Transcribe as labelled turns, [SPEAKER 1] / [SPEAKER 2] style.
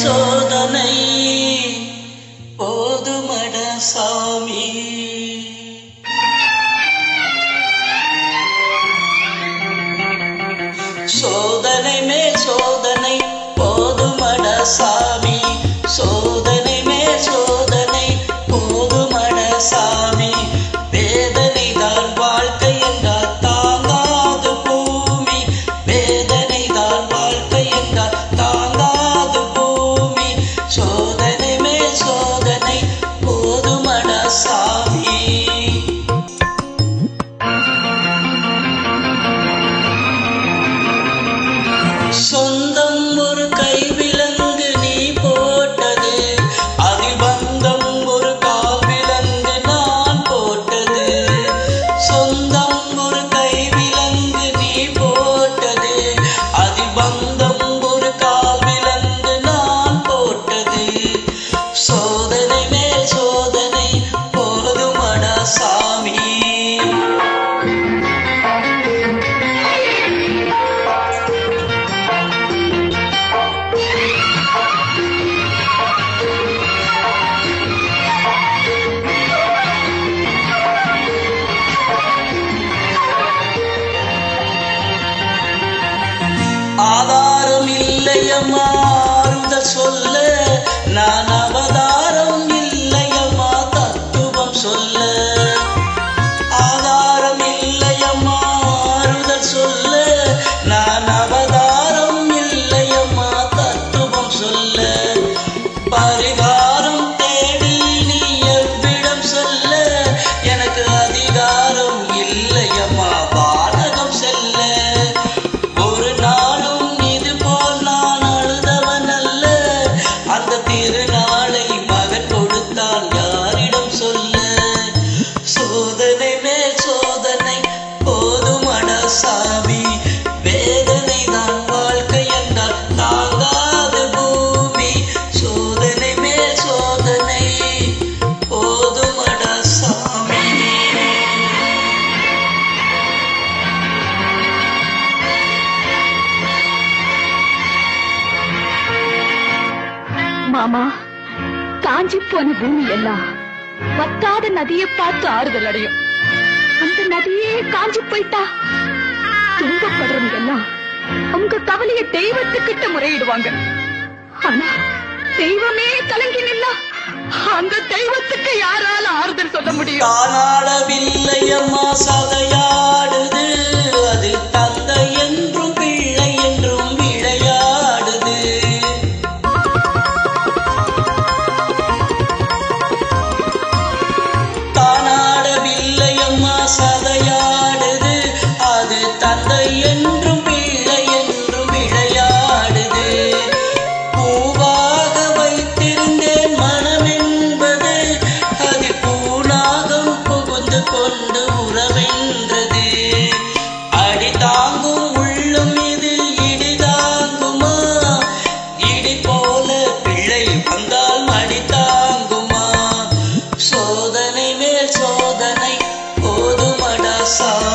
[SPEAKER 1] சோதனை போதுமட சாமி. சோதனை மேல் சோதனை போதுமட சாமி. சோதனை மேல் சோதனை போதுமட சாமி. வேதனை தான் வாழ்க்கை என்றால் தாங்காது பூமி. வேதனை தான் வாழ்க்கை என்றால் தாங்காது பூமி. சோதனை மேல் சோதனை போதுமட சாமி. சொந்தம் ஒரு கைவிலங்கு நீ போட்டது, அதில் பந்தம் ஒரு கால்விலங்கு நான் போட்டது. சொந்தம் ஒரு கைவிலங்கு நீ போட்டது, அதில் பந்தம் ஒரு கால்விலங்கு நான் போட்டது. சோதனை மேல் சோதனை போதுமடா சாமி. ஆதாரம் இல்லையம்மா ஆறுதல் சொல்ல, நான் அவதாரம் இல்லையம்மா தத்துவம் சொல்ல. ஆதாரம் இல்லையம்மா ஆறுதல் சொல்ல, நான் அவதாரம் இல்லையம்மா தத்துவம் சொல்ல. பரிகாரம் தேடி நீ எவ்விடம் சொல்ல, எனக்கு அதிகாரம் இல்லையம்மா வானகம் செல்ல. ஒரு நாளும் இது போல் நான் அழுதவன் அல்ல, அந்த திருநாளை மகன் கொடுத்தால் யாரிடம் சொல்ல. சோதனை மேல் சோதனை போதுமடா சாமி. வேதனை தான் வாழ்க்கை என்றால் தாங்காத பூமி. சோதனை மேல் சோதனை போதுமடா சாமி.
[SPEAKER 2] மாமா, காஞ்சி போன பூமி எல்லாம் வத்தாத நதியை பார்த்து ஆறுதல் அடையும். அந்த நதியே காஞ்சி போயிட்டா துன்பப்படுறவங்க எல்லாம் அவங்க கவலைய தெய்வத்துக்கிட்ட முறையிடுவாங்க. ஆனா தெய்வமே கலங்கி நின்னா அந்த தெய்வத்துக்கு யாரால ஆறுதல் சொல்ல முடியும்?
[SPEAKER 1] தானாடவில்லையம்மா சதையாடுது, அது தந்தை என்றும் பிள்ளை என்றும் விளையாடுது. தானாடவில்லையம்மா சதையாடுது, அது தந்தை என்றும் பிள்ளை என்றும் விளையாடுது. பூவாக வைத்திருந்தேன் மனம் என்பது, அது பூனாகம் புகுந்து கொண்டு உறவென்றது. அடி தாங்கும் உள்ளம் இது இடி தாங்குமா? இடி போல பிள்ளை வந்தால் மடி தாங்குமா? சோதனை மேல் சோதனை போதுமடா சாமி.